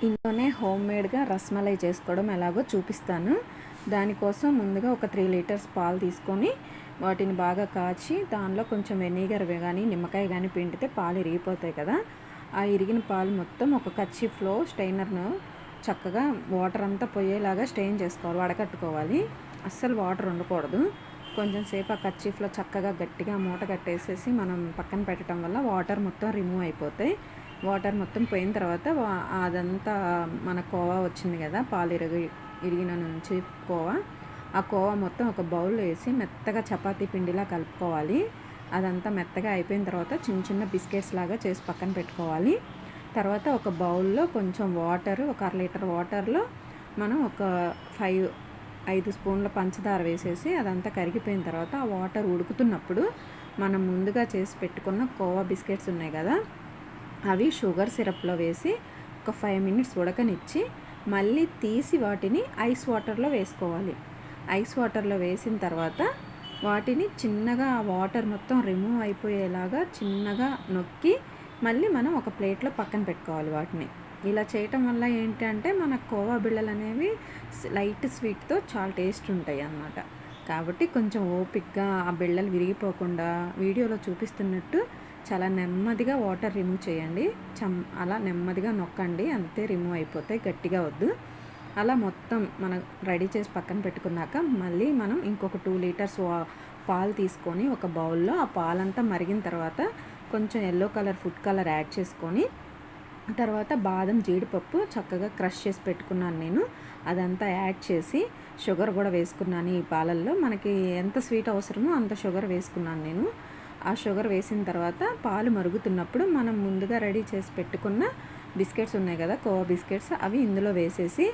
ఇంట్లోనే హోమ్మేడ్గా రస్మలై చేసుకోవడం ఎలాగో చూపిస్తాను. దానికోసం ముందుగా ఒక 3 లీటర్స్ పాలు తీసుకొని వాటిని బాగా కాచి దానిలో కొంచెం వెనిగర్ కానీ నిమ్మకాయ కానీ పిండితే పాలు ఇరిగిపోతాయి కదా. ఆ ఇరిగిన పాలు మొత్తం ఒక కర్చీఫ్లో స్ట్రైనర్ను చక్కగా వాటర్ అంతా పోయేలాగా స్ట్రెయిన్ చేసుకోవాలి, వడకట్టుకోవాలి. అస్సలు వాటర్ ఉండకూడదు. కొంచెం సేపు ఆ కర్చీఫ్లో చక్కగా గట్టిగా మూట కట్టేసేసి మనం పక్కన పెట్టడం వల్ల వాటర్ మొత్తం రిమూవ్ అయిపోతాయి. వాటర్ మొత్తం పోయిన తర్వాత అదంతా మన కోవా వచ్చింది కదా, పాలు ఇరిగిన నుంచి కోవా, ఆ కోవా మొత్తం ఒక బౌల్లో వేసి మెత్తగా చపాతీ పిండిలా కలుపుకోవాలి. అదంతా మెత్తగా అయిపోయిన తర్వాత చిన్న చిన్న బిస్కెట్స్ లాగా చేసి పక్కన పెట్టుకోవాలి. తర్వాత ఒక బౌల్లో కొంచెం వాటర్, ఒక 1/2 లీటర్ వాటర్లో మనం ఒక 5 స్పూన్ల పంచదార వేసేసి అదంతా కరిగిపోయిన తర్వాత ఆ వాటర్ ఉడుకుతున్నప్పుడు మనం ముందుగా చేసి పెట్టుకున్న కోవా బిస్కెట్స్ ఉన్నాయి కదా, అవి షుగర్ సిరప్లో వేసి ఒక 5 మినిట్స్ ఉడకనిచ్చి మళ్ళీ తీసి వాటిని ఐస్ వాటర్లో వేసుకోవాలి. ఐస్ వాటర్లో వేసిన తర్వాత వాటిని చిన్నగా ఆ వాటర్ మొత్తం రిమూవ్ అయిపోయేలాగా చిన్నగా నొక్కి మళ్ళీ మనం ఒక ప్లేట్లో పక్కన పెట్టుకోవాలి వాటిని. ఇలా చేయటం వల్ల ఏంటంటే మన కోవా బిళ్ళలు అనేవి లైట్ స్వీట్తో చాలా టేస్ట్ ఉంటాయి అన్నమాట. కాబట్టి కొంచెం ఓపిక్గా ఆ బిళ్ళలు విరిగిపోకుండా వీడియోలో చూపిస్తున్నట్టు చాలా నెమ్మదిగా వాటర్ రిమూవ్ చేయండి. అలా నెమ్మదిగా నొక్కండి, అంతే రిమూవ్ అయిపోతాయి, గట్టిగా వద్దు. అలా మొత్తం మనం రెడీ చేసి పక్కన పెట్టుకున్నాక మళ్ళీ మనం ఇంకొక 2 లీటర్స్ పాలు తీసుకొని ఒక బౌల్లో ఆ పాలంతా మరిగిన తర్వాత కొంచెం yellow colour food colour add చేసుకొని తర్వాత బాదం జీడిపప్పు చక్కగా క్రష్ చేసి పెట్టుకున్నాను నేను, అదంతా యాడ్ చేసి షుగర్ కూడా వేసుకున్నాను. ఈ పాలల్లో మనకి ఎంత స్వీట్ అవసరమో అంత షుగర్ వేసుకున్నాను నేను. ఆ షుగర్ వేసిన తర్వాత పాలు మరుగుతున్నప్పుడు మనం ముందుగా రెడీ చేసి పెట్టుకున్న బిస్కెట్స్ ఉన్నాయి కదా, కోవా బిస్కెట్స్, అవి ఇందులో వేసేసి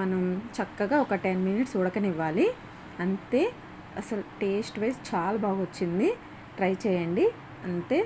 మనం చక్కగా ఒక 10 మినిట్స్ ఉడకనివ్వాలి. అంతే. అసలు టేస్ట్ వైజ్ చాలా బాగా వచ్చింది, ట్రై చేయండి. అంతే.